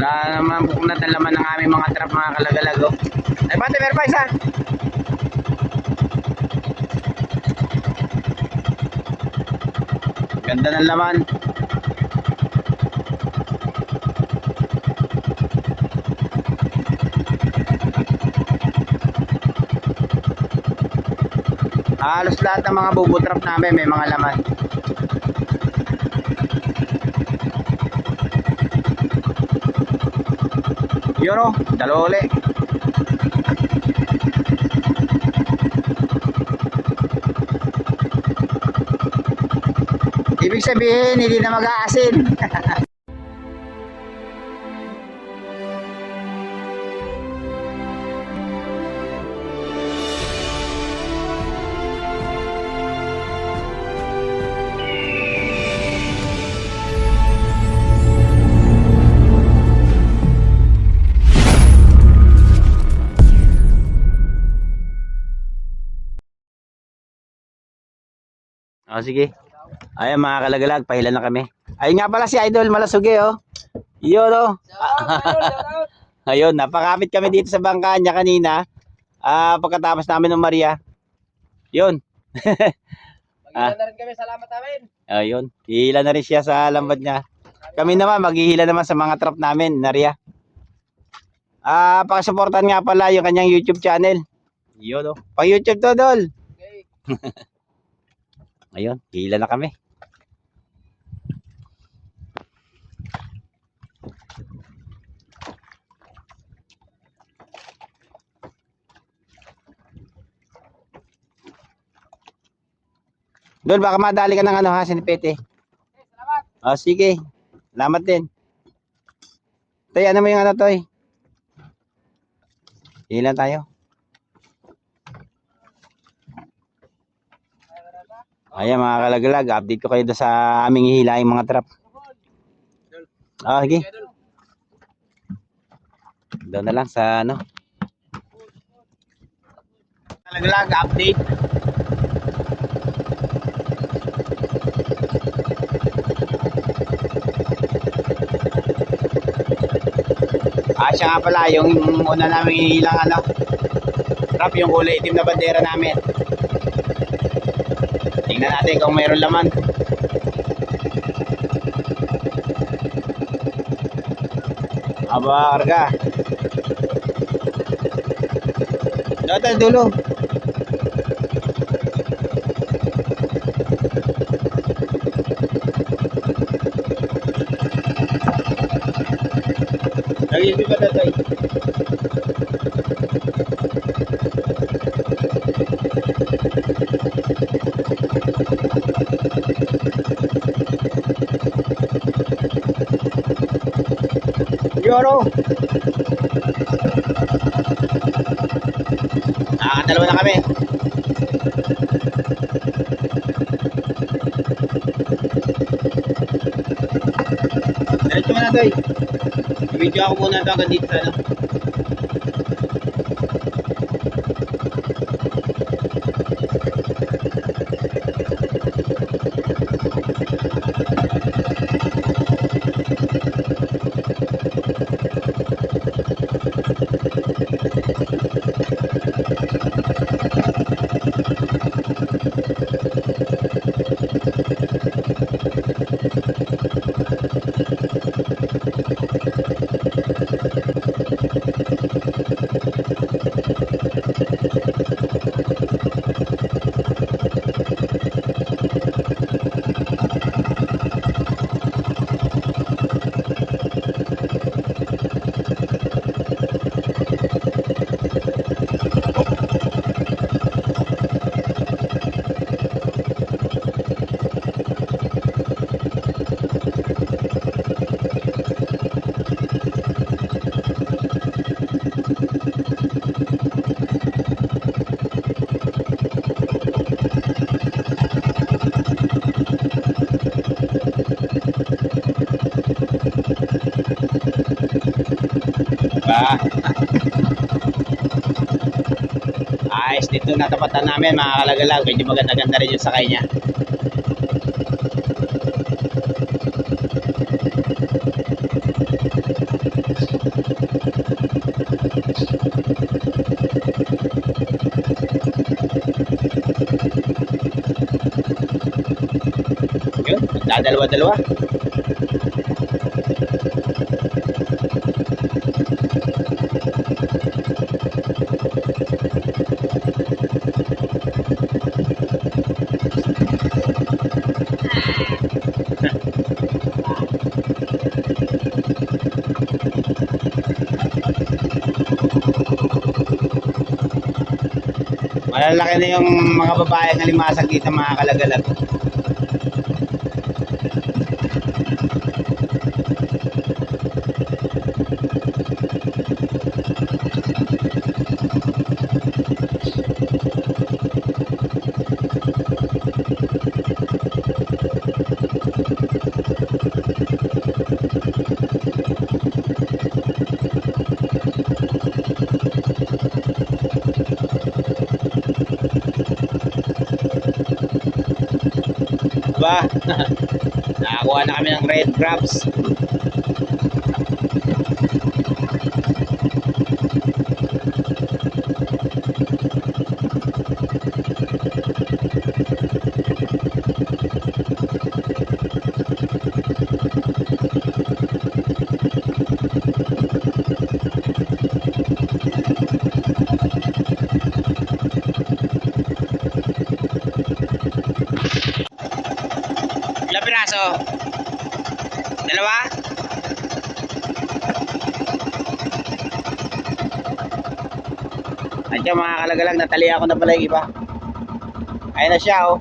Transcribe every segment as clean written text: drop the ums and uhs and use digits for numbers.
Wala naman bukunat na laman ng aming mga trap, mga kalagalag. Oh. Ay, pati, meron pa isa. Ganda ng laman. Halos lahat ng mga bubo trap namin may mga laman. Yun o, dalawa uli. Ibig sabihin, hindi na mag-aasin. O sige. Ayan mga kalagalag, pahilan na kami. Ayun nga pala si Idol Malasuge oh. Yun oh. Ayun, napakapit kami dito sa bangka niya kanina. Pagkatapos namin ng Maria. Yun. Maghihila na rin kami, salamat namin. Ayun, hihila na rin siya sa lambat niya. Kami naman, maghihila naman sa mga trap namin, Maria. Pakisuportan nga pala yung kanyang YouTube channel. Yun oh. Pang YouTube to, Dol. Okay. Ayun, hila na kami. Dol, baka madali ka ng ano ha, sinipete. Okay, salamat. Sige. Salamat din. Tay, ano mo yung ano, Toy? Hila tayo. Ayan mga kalagalag, update ko kayo doon sa aming hihilaing mga trap. Sige. Doon na lang sa ano. Kalagalag, update. Siya nga pala, yung una namin hihilang ano, trap, yung kulay itim na bandera namin. Tingnan natin kung mayroon laman. Aba, karga. Dito, dulo. Lagi ba dito? Yoro. Nakakadalawa na kami. Diretso mo na doy. I-video ako muna ito agad dito ano. Diba? Ayos dito natapatan namin mga kalagalag. Medyo maganda-ganda rin yung sakay niya. Yun, dadalawa-dalawa. Malalaki na yung mga babaeng alimasag dito mga kalagalag. Diba? Nakakuha na kami ng red crabs. Ilang piraso? Dalawa? Andiyan mga kalagalag, natali ako na pala yung iba. Ayun na siya oh.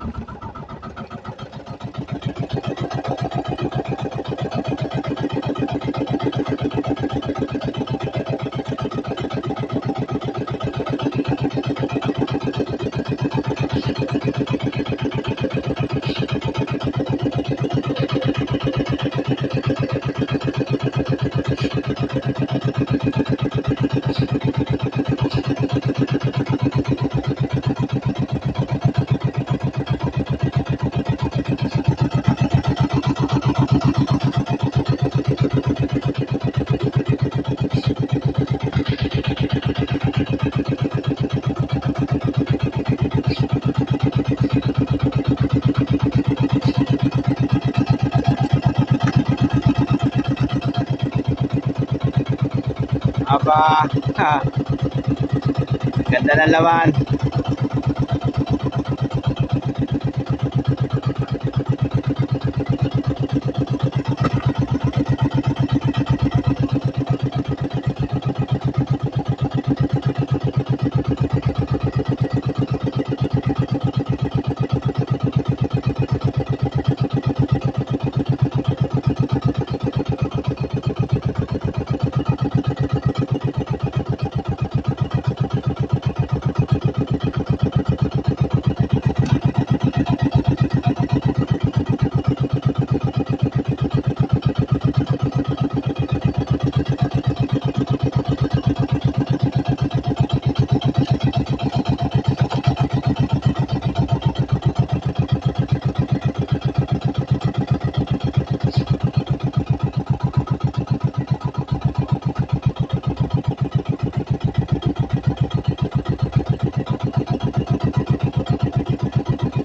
Aba, ha. Ganda ng laman.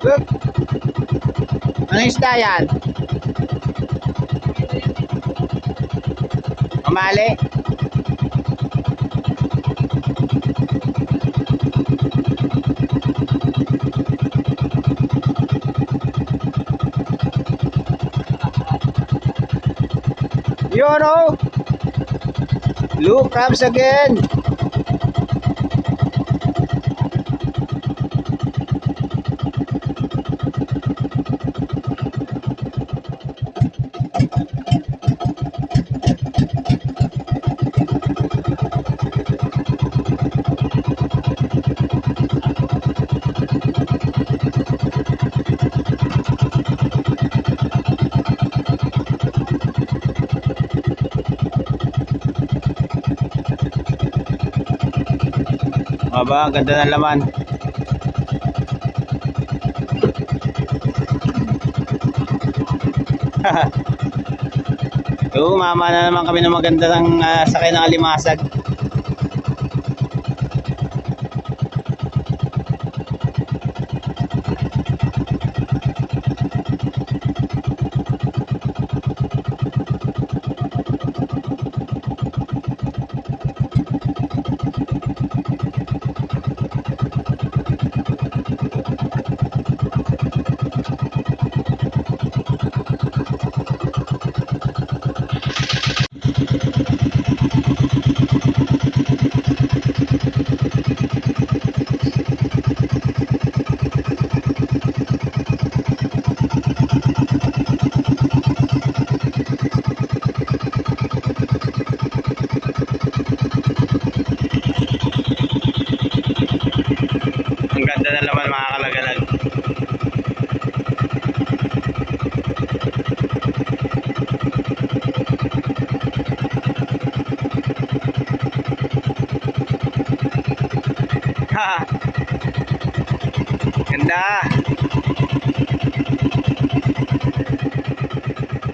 Look. Ano isda yan? Mamali. Yun oh. Blue crabs again. Aba, ang ganda ng laman. Oo, mama na naman kami ng maganda ng sakay ng alimasag. Ang ganda na naman mga kalagalag. Ha! Ganda!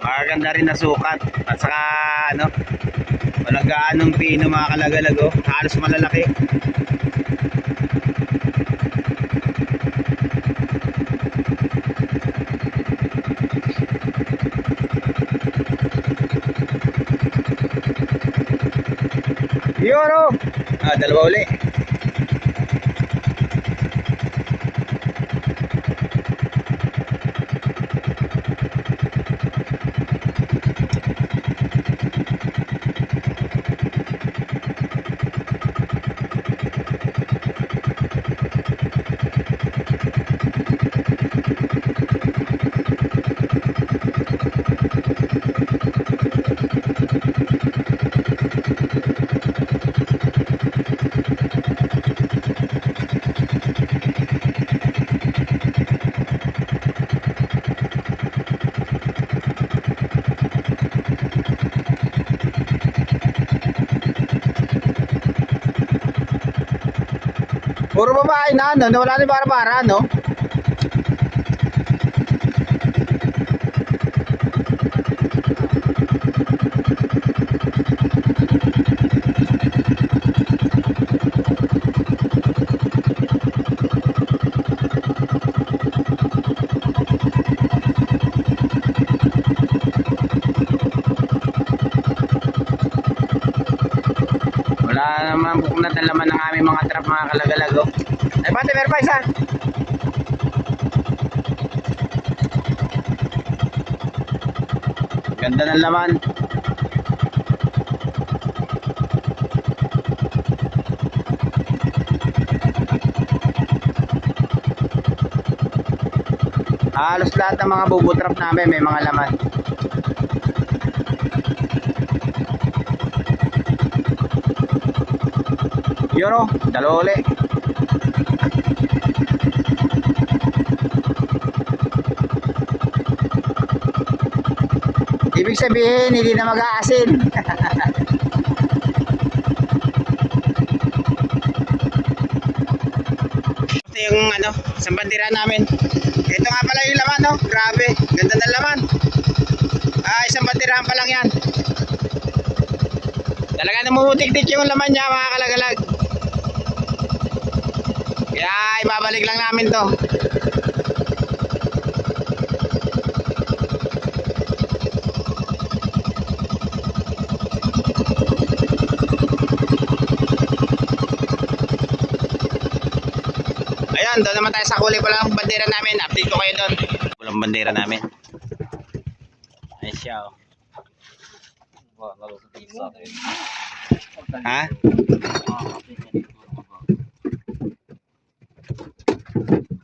Maganda rin na sukat. At saka ano, walang gaanong pino mga kalagalag oh. Halos malalaki. Yun oh! Dalawa uli. Puro babae na ano, wala na para-para no? Wala naman pupunat na laman ng aming mga trap mga kalagalag oh. Ay pati meron pa isa. Ganda ng laman. Halos lahat ng mga bubutrap namin may mga laman. Yun o, dalawa uli. Ibig sabihin, hindi na mag-aasin. Ito yung ano, isang bandera namin. Ito nga pala yung laman, no? Grabe, ganda ng laman. Isang banderahan pa lang yan. Talaga namumutik-tik yung laman niya, mga kalagalag. Kaya ibabalik lang namin to. Ayan, doon naman tayo sa kulay pa lang bandera namin. Update ko kayo doon. Walang bandera namin. Ayun siya oh. Ha?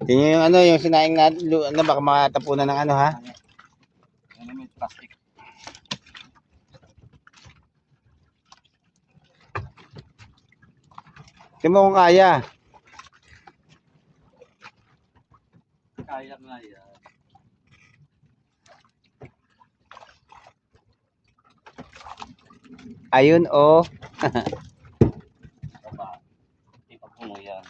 Tingnan yung ano, yung sinaing na ano, baka matapunan ng ano ha? Plastic. Tingnan mo kung kaya. Kaya nga yan. Ayun oh. Hindi pa puno yan.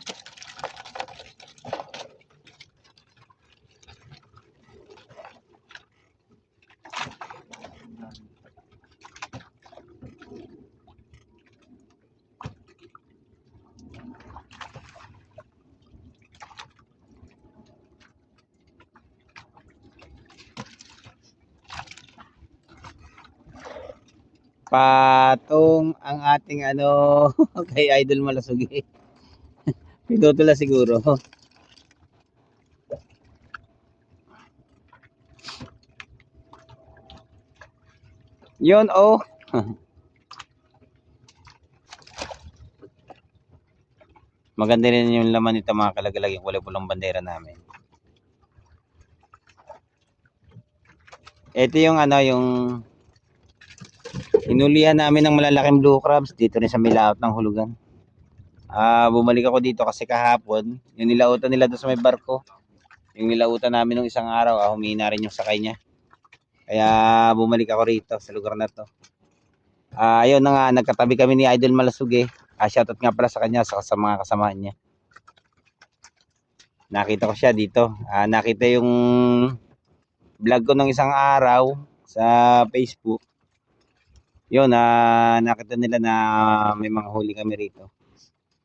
Patong ang ating ano kay Idol Malasugi. Pinutula siguro. Yun oh. Maganda rin yung laman nito mga kalagalag, yung kulay pulang bandera namin. Ito yung ano, yung inulihan namin ng malalaking blue crabs dito rin sa may laot ng hulugan. Bumalik ako dito kasi kahapon, yung nilautan nila doon sa may barko. Yung nilautan namin nung isang araw, humina rin yung sakay niya. Kaya bumalik ako rito sa lugar na to. Ayun na nga, nagkatabi kami ni Idol Malasugi. Shoutout nga pala sa kanya, sa mga kasamahan niya. Nakita ko siya dito. Nakita yung vlog ko ng isang araw sa Facebook. Yun, nakita nila na may mga huli kami rito.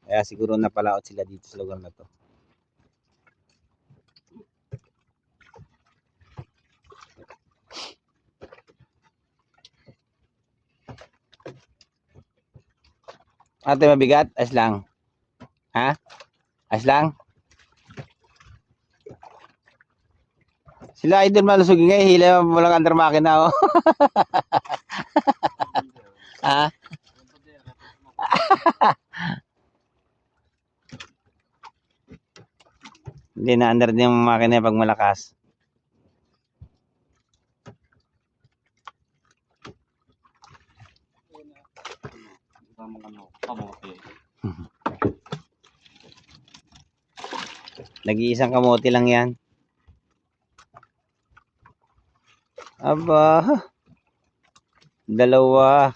Kaya siguro napalaot sila dito sa lugar na to. Ate, mabigat? Ayos lang. Ha? Ayos lang? Sila Idol Malasugi ngayon, hila mo lang under makina, oh. Ha? Hindi na under din yung makina pag malakas. Nag-iisang kamote lang yan. Aba, dalawa.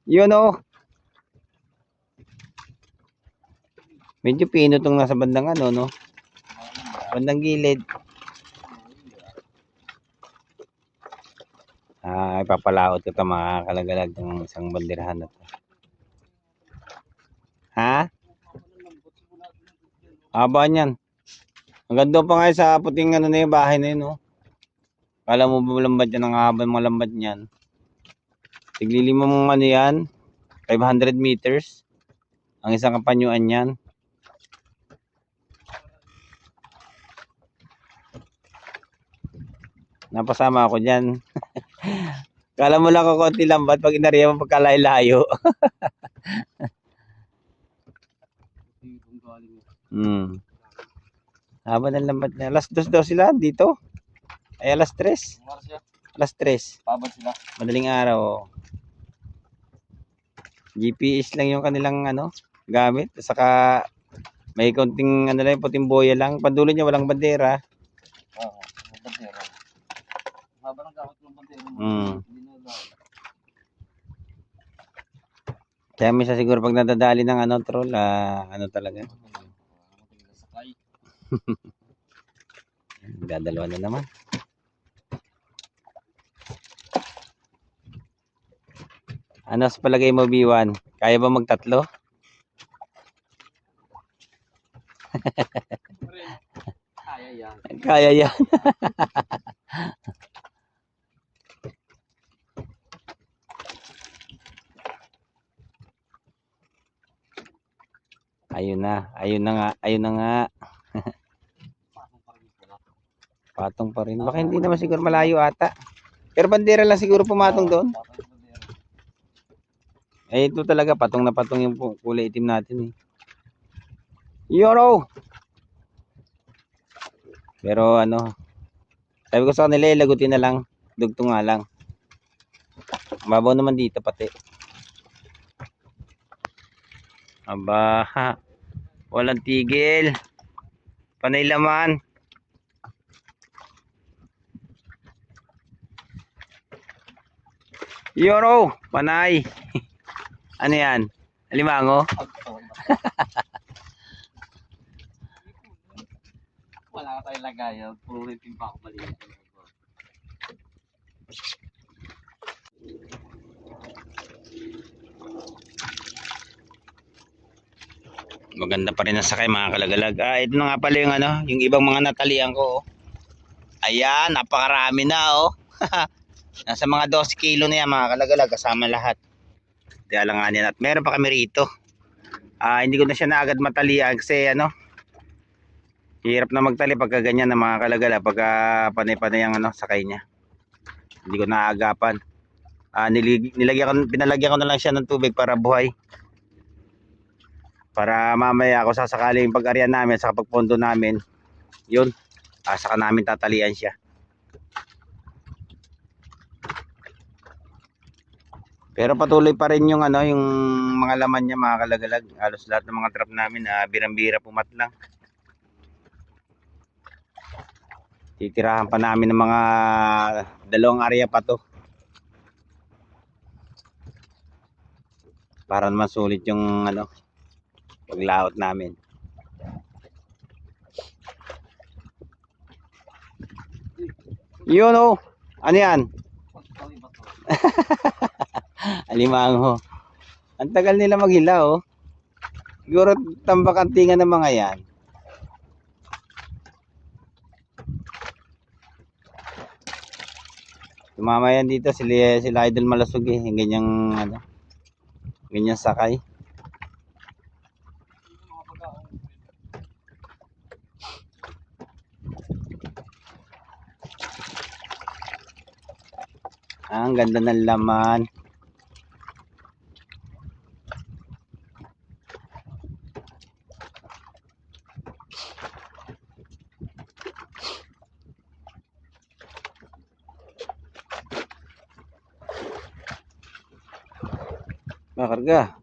Yun oh. Medyo pino tong nasa bandang ano, no? Bandang gilid. Ipapalaot ko ito mga kalagalag ng isang banderahan na to. Ha? Haba niyan. Ang ganda pa nga sa puting ano na yung bahay na yun, no? Kala mo ba malambat yan, ang haba ng mga lambat niyan. Tiglilima mong ano yan, 500 meters. Ang isang kapanyuan niyan. Napasama ako dyan. Kala mo lang ako konti lambat pag inariya mo pagkalay-layo. Haba ng lambat niya. Alas 2 daw sila dito. Ay alas 3. Alas 3. Pabad sila. Madaling araw. GPS lang yung kanilang ano, gamit. Saka may konting ano lang, puting boya lang. Pandulo niya walang bandera. Oo, bandera. Haba ng gamit ng bandera. Kaya may siguro pag nadadali ng ano, troll, ano talaga. Dadalawa na naman. Ano sa palagay mo, B1? Kaya ba magtatlo? Kaya yan. Kaya yan. Ayun na nga. Patong pa rin. Baka hindi naman siguro malayo ata. Pero bandera lang siguro pumatong doon. Ito talaga patong na patong yung kulay itim natin eh. Yoro! Pero ano, sabi ko sa kanila, lagutin na lang. Dugtong nga lang. Mabaw naman dito pati. Aba, walang tigil. Panay laman. Yoro, panay. Ano yan? Alimango? Wala ka tayong lagayan. Puro rin timpa ako maliit. Maganda pa rin ang sakay mga kalagalag. Ito na nga pala yung ano, yung ibang mga natalian ko. Oh. Ayan, napakarami na oh. Nasa mga 12 kilo na yan mga kalagalag kasama lahat. Di alanganin at meron pa kami rito. Hindi ko na siya na agad matalian kasi ano, hirap na magtali pagka ganyan na mga kalagalag, pagka panay-panay ang ano, sakay niya. Hindi ko naagapan. Pinalagyan ko na lang siya ng tubig para buhay. Para mamaya ako sasakali yung pag-arian namin sa pagpondo namin, yun, saka namin tatalian siya. Pero patuloy pa rin yung ano, yung mga laman niya mga kalagalag. Halos lahat ng mga trap namin birang-bira pumatlang. Titirahan pa namin ng mga 2 area pa to. Para naman sulit yung ano, paglaot namin. Yun oh. Ano yan? Alimango. Ang tagal nila maghila oh. Siguro tambak-antingan ng mga yan. Tumama yan dito sila Idol Malasug eh. Ganyang ano, ganyang sakay. Ang ganda ng laman. Makarga.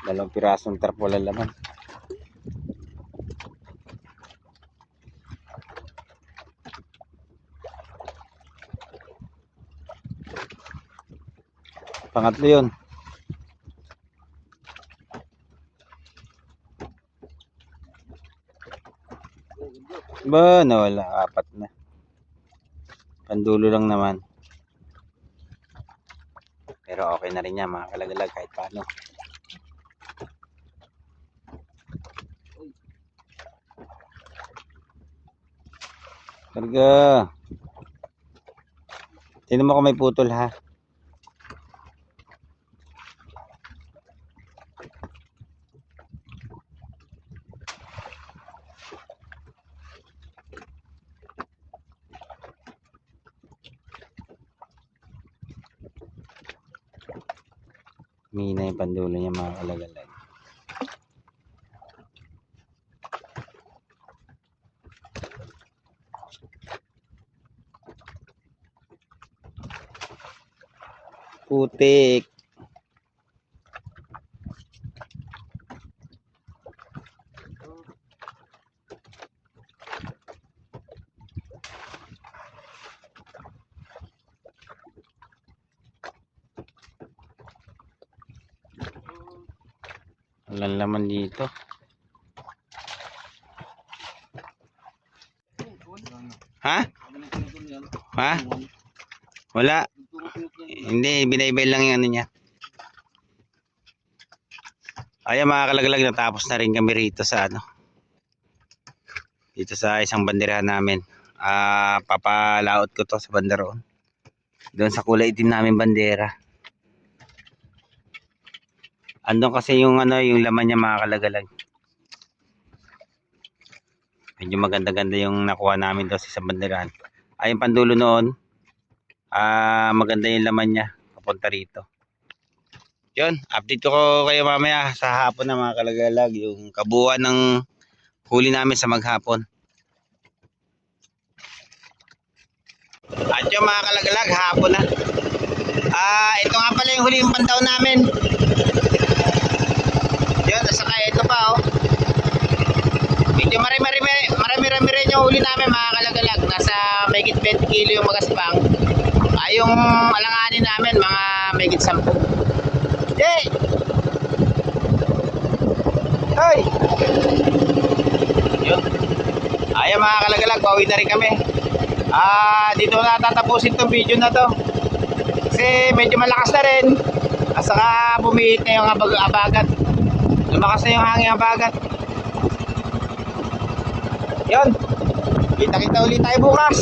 2 pirasong tarpaulin laman. Pangatlo yun. Ba, nawala. 4 na. Pandulo lang naman. Pero okay na rin yan mga kalagalag kahit paano. Karga. Tingnan mo kung may putol ha. Mina yung pandulo niya mga kalagalag. Putik. Walang laman dito. Ha? Ha? Wala. Hindi, binaybay lang yung ano niya. Ayan mga kalagalag, natapos na rin kami rito sa ano. Dito sa isang banderahan namin. Papalaot ko to sa banderoon. Doon sa kulay itim namin bandera. Andun kasi yung ano, yung laman niya mga kalagalag. Medyo maganda-ganda yung nakuha namin doon sa isang banderahan. Yung pandulo noon, maganda yung laman niya papunta rito. Yun, update ko kayo mamaya sa hapon na mga kalagalag, yung kabuuan ng huli namin sa maghapon. At yung mga kalagalag, hapon na. Ito nga pala yung huling pantaw namin. Yun, saka ito pa oh. Medyo marami rin yung huli namin mga kalagalag. Nasa mahigit 20 kilo yung magaspang. Yung alanganin namin mga mahigit 10. Hey! Hoy! Yun. Ayan mga kalagalag, pauwi na rin kami. Dito na tatapusin tong video na to. Kasi medyo malakas na rin. At saka bumihit na yung abagat. Lumakas na yung hangin abagat. Yun. Kita-kita ulit tayo bukas.